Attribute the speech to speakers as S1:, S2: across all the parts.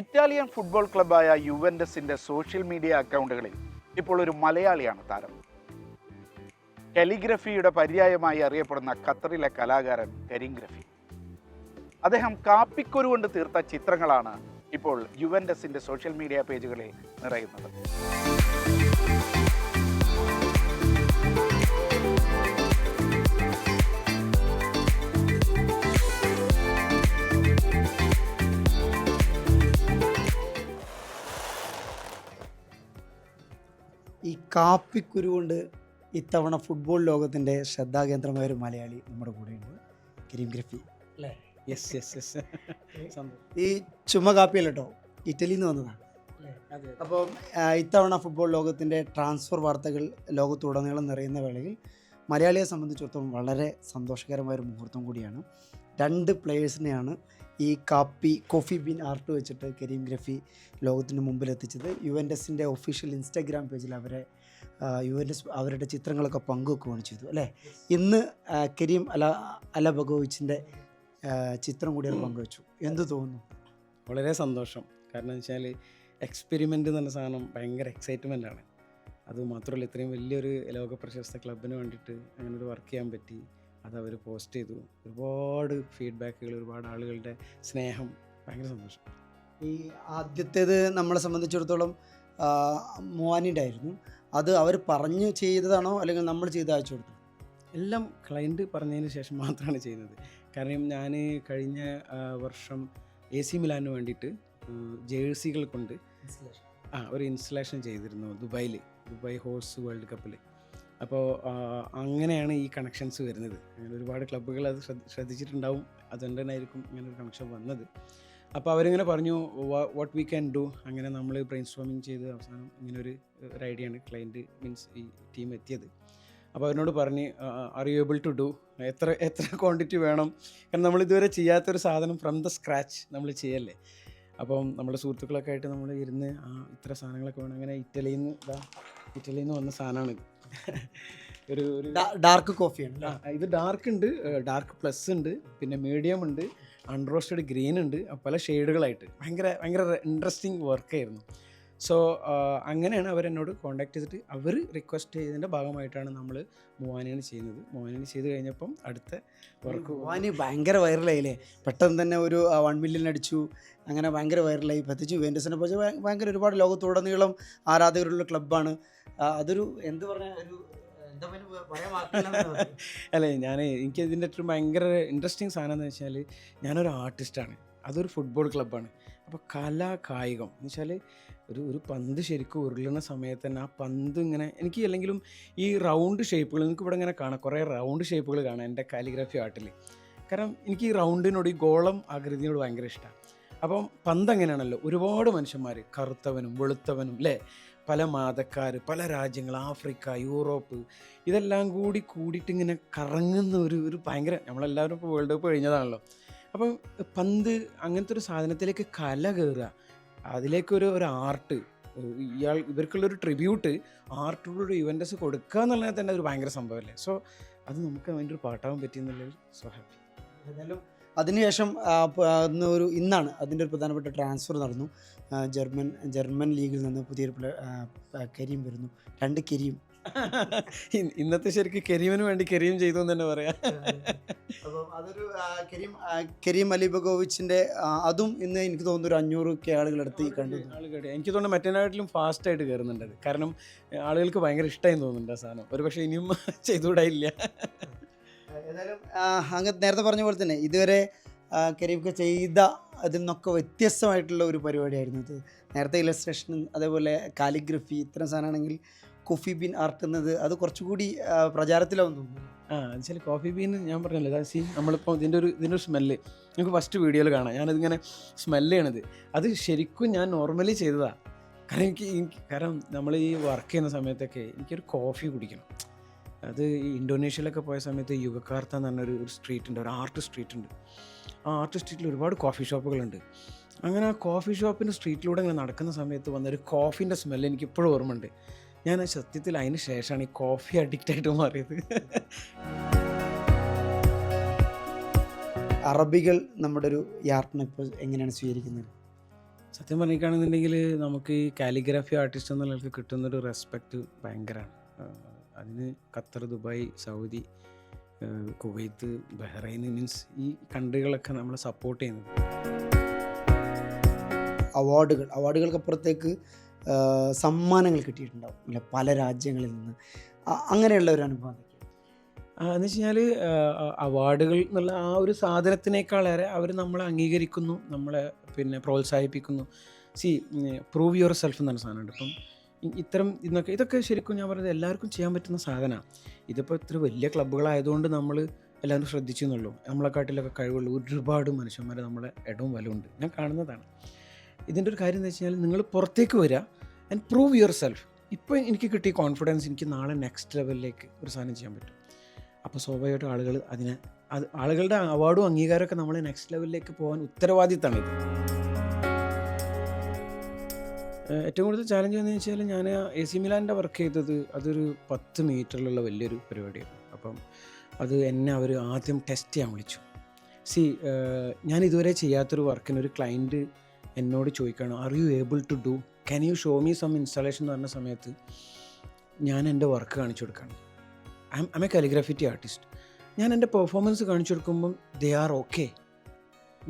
S1: Italian football ക്ലബ്ബായ യുവന്റസിന്റെ social media അക്കൗണ്ടുകളിൽ ഇപ്പോൾ ഒരു മലയാളിയാണ് താരം. കാലിഗ്രഫിയുടെ പര്യായമായി അറിയപ്പെടുന്ന ഖത്തറിലെ കലാകാരൻ കരീം ഗ്രഫി. അദ്ദേഹം കാപ്പിക്കുരു കൊണ്ട് തീർത്ത ചിത്രങ്ങളാണ് ഇപ്പോൾ യുവന്റസിന്റെ സോഷ്യൽ മീഡിയ പേജുകളിൽ നിറയുന്നത്.
S2: ഈ കാപ്പിക്കുരു കൊണ്ട് ഇത്തവണ ഫുട്ബോൾ ലോകത്തിൻ്റെ ശ്രദ്ധാകേന്ദ്രമായ ഒരു മലയാളി നമ്മുടെ കൂടെയുണ്ട്, കരീം ഗ്രഫി അല്ലേ?
S3: Yes yes yes.
S2: ഈ ചുമ കാപ്പിയല്ല കേട്ടോ, ഇറ്റലിയിൽ നിന്ന് വന്നതാണ്. അപ്പോൾ ഇത്തവണ ഫുട്ബോൾ ലോകത്തിൻ്റെ ട്രാൻസ്ഫർ വാർത്തകൾ ലോകത്തുടനീളം നിറയുന്ന വേളയിൽ മലയാളിയെ സംബന്ധിച്ചിടത്തോളം വളരെ സന്തോഷകരമായൊരു മുഹൂർത്തം കൂടിയാണ്. 2 പ്ലെയേഴ്സിനെയാണ് ഈ കോഫി ബീൻ ആർട്ട് വെച്ചിട്ട് കരീം ഗ്രഫി ലോകത്തിന് മുമ്പിൽ എത്തിച്ചത്. യുവൻറ്റസിൻ്റെ ഒഫീഷ്യൽ ഇൻസ്റ്റാഗ്രാം പേജിൽ യുവൻറ്റസ് അവരുടെ ചിത്രങ്ങളൊക്കെ പങ്കുവെക്കുകയാണ് ചെയ്തു അല്ലേ? ഇന്ന് കരീം അലബഗോവിച്ചിൻ്റെ ചിത്രം കൂടി അവർ പങ്കുവെച്ചു. എന്ത് തോന്നുന്നു?
S3: വളരെ സന്തോഷം. കാരണം എന്ന് വെച്ചാൽ എക്സ്പെരിമെൻ്റ് എന്ന് പറഞ്ഞ സാധനം ഭയങ്കര എക്സൈറ്റ്മെൻ്റ് ആണ്. അതുമാത്രമല്ല, ഇത്രയും വലിയൊരു ലോക പ്രശസ്ത ക്ലബിന് വേണ്ടിയിട്ട് അങ്ങനെ ഒരു വർക്ക് ചെയ്യാൻ പറ്റി. അതവർ പോസ്റ്റ് ചെയ്തു. ഒരുപാട് ഫീഡ്ബാക്കുകൾ, ഒരുപാട് ആളുകളുടെ സ്നേഹം, ഭയങ്കര സന്തോഷം.
S2: ഈ ആദ്യത്തേത് നമ്മളെ സംബന്ധിച്ചിടത്തോളം മൂവാനിയുടെ ആയിരുന്നു. അത് അവർ പറഞ്ഞ് ചെയ്തതാണോ അല്ലെങ്കിൽ നമ്മൾ ചെയ്ത് അയച്ചു കൊടുത്തു?
S3: എല്ലാം ക്ലയൻറ്റ് പറഞ്ഞതിന് ശേഷം മാത്രമാണ് ചെയ്യുന്നത്. കാരണം ഞാൻ കഴിഞ്ഞ വർഷം AC മിലാനിന് വേണ്ടിയിട്ട് ജേഴ്സികൾ കൊണ്ട് ഒരു ഇൻസ്റ്റലേഷൻ ചെയ്തിരുന്നു ദുബായ് ഹോഴ്സ് വേൾഡ് കപ്പിൽ. അപ്പോൾ അങ്ങനെയാണ് ഈ കണക്ഷൻസ് വരുന്നത്. അങ്ങനെ ഒരുപാട് ക്ലബ്ബുകൾ അത് ശ്രദ്ധിച്ചിട്ടുണ്ടാവും. അതുകൊണ്ട് തന്നെ ആയിരിക്കും ഇങ്ങനെ ഒരു കണക്ഷൻ വന്നത്. അപ്പോൾ അവരിങ്ങനെ പറഞ്ഞു വാട്ട് വി ക്യാൻ ഡു. അങ്ങനെ നമ്മൾ ബ്രെയിൻ സ്റ്റോമിങ് ചെയ്ത് അവസാനം ഇങ്ങനൊരു ഐഡിയയാണ് ക്ലയൻറ്റ് മീൻസ് ഈ ടീം എത്തിയത്. അപ്പോൾ അവരോട് പറഞ്ഞ് are you able to do, എത്ര ക്വാണ്ടിറ്റി വേണം. കാരണം നമ്മളിതുവരെ ചെയ്യാത്തൊരു സാധനം ഫ്രം ദ സ്ക്രാച്ച് നമ്മൾ ചെയ്യല്ലേ. അപ്പം നമ്മുടെ സുഹൃത്തുക്കളൊക്കെ ആയിട്ട് നമ്മൾ ഇരുന്ന് ഇത്ര സാധനങ്ങളൊക്കെ വേണം. അങ്ങനെ ഇറ്റലിയിൽ നിന്ന് വന്ന സാധനമാണിത്. ഒരു
S2: ഡാർക്ക് കോഫിയാണ്.
S3: ഇത് ഡാർക്ക് ഉണ്ട്, ഡാർക്ക് പ്ലസ് ഉണ്ട്, പിന്നെ മീഡിയം ഉണ്ട്, അൺറോസ്റ്റഡ് ഗ്രീൻ ഉണ്ട്, പല ഷെയ്ഡുകളായിട്ട് ഭയങ്കര ഇൻട്രസ്റ്റിംഗ് വർക്കായിരുന്നു. സോ അങ്ങനെയാണ് അവരെന്നോട് കോൺടാക്ട് ചെയ്തിട്ട് അവർ റിക്വസ്റ്റ് ചെയ്തതിൻ്റെ ഭാഗമായിട്ടാണ് നമ്മൾ മൂവാനിയാണ് ചെയ്യുന്നത്. മൂവാനിയാണ് ചെയ്ത് കഴിഞ്ഞപ്പം അടുത്ത വർക്ക്
S2: മൂവാനി ഭയങ്കര വൈറലായില്ലേ? പെട്ടെന്ന് തന്നെ ഒരു 1 മില്യൺ അടിച്ചു. അങ്ങനെ ഭയങ്കര വൈറലായി. പ്രത്യേകിച്ച് യുവൻറ്റസിനെ പോലെ ഭയങ്കര ഒരുപാട് ലോകത്തുടനീളം ആരാധകരുള്ള ക്ലബ്ബാണ്. അതൊരു എന്ത് പറഞ്ഞ ഒരു
S3: അല്ലേ, എനിക്ക് ഇതിൻ്റെ ഒരു ഭയങ്കര ഇൻട്രസ്റ്റിംഗ് സാധനം എന്ന് വെച്ചാൽ ഞാനൊരു ആർട്ടിസ്റ്റാണ്, അതൊരു ഫുട്ബോൾ ക്ലബ്ബാണ്. അപ്പോൾ കായികം എന്ന് വെച്ചാൽ ഒരു പന്ത് ശരിക്കും ഉരുളുന്ന സമയത്ത് തന്നെ ആ പന്ത് ഇങ്ങനെ എനിക്ക് അല്ലെങ്കിലും ഈ റൗണ്ട് ഷേപ്പുകൾ നിങ്ങൾക്ക് ഇവിടെ ഇങ്ങനെ കാണാം, കുറേ റൗണ്ട് ഷേപ്പുകൾ കാണാം എൻ്റെ കാലിഗ്രാഫി ആർട്ടിൽ. കാരണം എനിക്ക് ഈ റൗണ്ടിനോട്, ഈ ഗോളം ആകൃതിയോട് ഭയങ്കര ഇഷ്ടമാണ്. അപ്പം പന്ത് അങ്ങനെയാണല്ലോ, ഒരുപാട് മനുഷ്യന്മാർ, കറുത്തവനും വെളുത്തവനും അല്ലേ, പല മതക്കാർ, പല രാജ്യങ്ങൾ, ആഫ്രിക്ക, യൂറോപ്പ്, ഇതെല്ലാം കൂടിയിട്ട് ഇങ്ങനെ കറങ്ങുന്ന ഒരു ഭയങ്കര, നമ്മളെല്ലാവരും ഇപ്പോൾ വേൾഡ് കപ്പ് കഴിഞ്ഞതാണല്ലോ. അപ്പം പന്ത് അങ്ങനത്തെ ഒരു സാധനത്തിലേക്ക് കല കയറുക, അതിലേക്കൊരു ആർട്ട്, ഇവർക്കുള്ളൊരു ട്രിബ്യൂട്ട് ആർട്ടിലൂടെ യുവൻറ്റസ് കൊടുക്കുക എന്നുള്ളത് തന്നെ ഒരു ഭയങ്കര സംഭവമല്ലേ. സോ അത് നമുക്ക് അതിൻ്റെ ഒരു പാട്ടാവാൻ പറ്റിയെന്നുള്ളൊരു സോ ഹാപ്പി.
S2: ഏതായാലും അതിനുശേഷം ഇന്നാണ് അതിൻ്റെ ഒരു പ്രധാനപ്പെട്ട ട്രാൻസ്ഫർ നടന്നു. ജർമ്മൻ ലീഗിൽ നിന്ന് പുതിയൊരു കരീം വരുന്നു. 2 കരീം.
S3: ഇന്നത്തെ ശരിക്കും കരീമിന് വേണ്ടി കരീം ചെയ്തു എന്ന് തന്നെ പറയാം.
S2: അപ്പം അതൊരു കരീം അലിബഗോവിച്ചിൻ്റെ അതും ഇന്ന് എനിക്ക് തോന്നുന്നു ഒരു 500 ആളുകളെടുത്ത് ഈ കണ്ടു.
S3: എനിക്ക് തോന്നുന്നു മറ്റേനാട്ടിലും ഫാസ്റ്റായിട്ട് കയറുന്നുണ്ട്. കാരണം ആളുകൾക്ക് ഭയങ്കര ഇഷ്ടമായി തോന്നുന്നുണ്ട് ആ സാധനം. ഒരു പക്ഷേ ഇനിയും ചെയ്തുകൂടായില്ല.
S2: ഏതായാലും അങ്ങ് നേരത്തെ പറഞ്ഞ പോലെ തന്നെ ഇതുവരെ കരീംക്ക് ചെയ്ത അതിൽ നിന്നൊക്കെ വ്യത്യസ്തമായിട്ടുള്ള ഒരു പരിപാടിയായിരുന്നു ഇത്. നേരത്തെ ഇലസ്ട്രേഷൻ, അതേപോലെ കാലിഗ്രഫി, ഇത്തരം സാധനമാണെങ്കിൽ കോഫി ബീൻ ആർട്ട് എന്നത് അത് കുറച്ചുകൂടി പ്രചാരത്തിലാവുന്നു തോന്നുന്നു.
S3: എന്നുവെച്ചാൽ കോഫി ബീൻ ഞാൻ പറഞ്ഞല്ലോ, നമ്മളിപ്പോൾ ഇതിൻ്റെ ഒരു സ്മെല്ല് നിങ്ങൾക്ക് ഫസ്റ്റ് വീഡിയോയിൽ കാണാം. ഞാനതിങ്ങനെ സ്മെല്ല് ചെയ്യണത് അത് ശരിക്കും ഞാൻ നോർമലി ചെയ്തതാണ്. കാരണം നമ്മൾ ഈ വർക്ക് ചെയ്യുന്ന സമയത്തൊക്കെ എനിക്കൊരു കോഫി കുടിക്കണം. അത് ഈ ഇന്തോനേഷ്യയിലൊക്കെ പോയ സമയത്ത് യുഗക്കാർത്ത എന്ന് പറഞ്ഞൊരു സ്ട്രീറ്റ് ഉണ്ട്, ഒരു ആർട്ട് സ്ട്രീറ്റ് ഉണ്ട്. ആ ആർട്ട് സ്ട്രീറ്റിൽ ഒരുപാട് കോഫി ഷോപ്പുകളുണ്ട്. അങ്ങനെ ആ കോഫി ഷോപ്പിൻ്റെ സ്ട്രീറ്റിലൂടെ ഇങ്ങനെ നടക്കുന്ന സമയത്ത് വന്നൊരു കോഫീൻ്റെ സ്മെല്ല് എനിക്കിപ്പോഴും ഓർമ്മയുണ്ട്. ഞാൻ സത്യത്തിൽ അതിന് ശേഷമാണ് ഈ കോഫി അഡിക്റ്റായിട്ട് മാറിയത്.
S2: അറബികൾ നമ്മുടെ ഒരു യാർട്ടിനെ ഇപ്പോൾ എങ്ങനെയാണ് സ്വീകരിക്കുന്നത്?
S3: സത്യം പറഞ്ഞിരിക്കുകയാണെന്നുണ്ടെങ്കിൽ നമുക്ക് ഈ കാലിഗ്രാഫി ആർട്ടിസ്റ്റ് എന്ന നിലയ്ക്ക് കിട്ടുന്നൊരു റെസ്പെക്റ്റ് ഭയങ്കരമാണ്. അതിന് Qatar, Dubai, Saudi, Kuwait, Bahrain, means ഈ കൺട്രികളൊക്കെ നമ്മളെ സപ്പോർട്ട് ചെയ്യുന്നത്.
S2: അവാർഡുകൾക്കപ്പുറത്തേക്ക് സമ്മാനങ്ങൾ കിട്ടിയിട്ടുണ്ടാവും അല്ലെ, പല രാജ്യങ്ങളിൽ നിന്ന്. അങ്ങനെയുള്ള ഒരു അനുഭവം
S3: എന്ന് വെച്ച് കഴിഞ്ഞാൽ അവാർഡുകൾ എന്നുള്ള ആ ഒരു സാധനത്തിനേക്കാളേറെ അവർ നമ്മളെ അംഗീകരിക്കുന്നു, നമ്മളെ പിന്നെ പ്രോത്സാഹിപ്പിക്കുന്നു. പ്രൂവ് യുവർ സെൽഫ് എന്നൊരു സാധനമുണ്ട്. ഇപ്പം ഇത്തരം ഇതൊക്കെ ശരിക്കും ഞാൻ പറയുന്നത് എല്ലാവർക്കും ചെയ്യാൻ പറ്റുന്ന സാധനമാണ്. ഇതിപ്പോൾ ഇത്ര വലിയ ക്ലബ്ബുകളായതുകൊണ്ട് നമ്മൾ എല്ലാവരും ശ്രദ്ധിച്ചു എന്നുള്ളൂ. നമ്മളെക്കാട്ടിലൊക്കെ കഴിവുള്ള ഒരുപാട് മനുഷ്യന്മാർ നമ്മളെ ഇടവും വലമുണ്ട്, ഞാൻ കാണുന്നതാണ്. ഇതിൻ്റെ ഒരു കാര്യം എന്ന് വെച്ച് കഴിഞ്ഞാൽ നിങ്ങൾ പുറത്തേക്ക് വരിക ആൻഡ് പ്രൂവ് യുവർ സെൽഫ്. ഇപ്പോൾ എനിക്ക് കിട്ടിയ കോൺഫിഡൻസ് എനിക്ക് നാളെ നെക്സ്റ്റ് ലെവലിലേക്ക് ഒരു സാധനം ചെയ്യാൻ പറ്റും. അപ്പോൾ സ്വാഭാവികമായിട്ടും ആളുകളുടെ അവാർഡും അംഗീകാരമൊക്കെ നമ്മൾ നെക്സ്റ്റ് ലെവലിലേക്ക് പോകാൻ ഉത്തരവാദിത്തമാണ് ഇത്. ഏറ്റവും കൂടുതൽ ചാലഞ്ച് എന്ന് വെച്ചാൽ ഞാൻ AC മിലാൻ്റെ വർക്ക് ചെയ്തത് അതൊരു 10 മീറ്ററിലുള്ള വലിയൊരു പരിപാടിയായിരുന്നു. അപ്പം അത് എന്നെ അവർ ആദ്യം ടെസ്റ്റ് ചെയ്യാൻ വിളിച്ചു. ഞാൻ ഇതുവരെ ചെയ്യാത്തൊരു വർക്കിനൊരു ക്ലയൻറ്റ് എന്നോട് ചോദിക്കുകയാണ്, are you able to do, can you show me some installation എന്ന് പറഞ്ഞ സമയത്ത് ഞാൻ എൻ്റെ വർക്ക് കാണിച്ചു കൊടുക്കുകയാണ്. I am a calligraffiti artist. ഞാൻ എൻ്റെ പെർഫോമൻസ് കാണിച്ചു കൊടുക്കുമ്പം ദേ ആർ ഓക്കെ.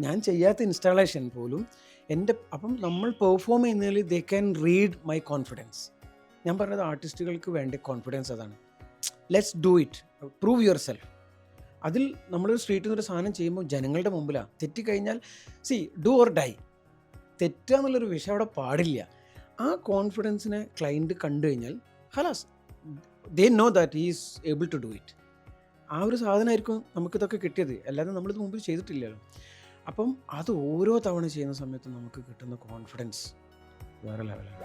S3: ഞാൻ ചെയ്യാത്ത ഇൻസ്റ്റാളേഷൻ പോലും അപ്പം നമ്മൾ പെർഫോം ചെയ്യുന്നതിൽ they can read my confidence. ഞാൻ പറഞ്ഞത് ആർട്ടിസ്റ്റുകൾക്ക് വേണ്ട കോൺഫിഡൻസ് അതാണ്. Let's do it, prove yourself. അതിൽ നമ്മളൊരു സ്ട്രീറ്റിൽ നിന്നൊരു സാധനം ചെയ്യുമ്പോൾ ജനങ്ങളുടെ മുമ്പിലാണ്. തെറ്റിക്കഴിഞ്ഞാൽ ഡു ഓർ ഡൈ, തെറ്റുക എന്നുള്ളൊരു വിഷയം അവിടെ പാടില്ല. ആ കോൺഫിഡൻസിനെ ക്ലയൻറ്റ് കണ്ടു കഴിഞ്ഞാൽ ഹലാസ്, they know that he is able to do it. ആ ഒരു സാധനമായിരിക്കും നമുക്കിതൊക്കെ കിട്ടിയത്, അല്ലാതെ നമ്മളിത് മുമ്പ് ചെയ്തിട്ടില്ലല്ലോ. അപ്പം അത് ഓരോ തവണ ചെയ്യുന്ന സമയത്ത് നമുക്ക് കിട്ടുന്ന കോൺഫിഡൻസ് വേറെ ലെവലാണ്.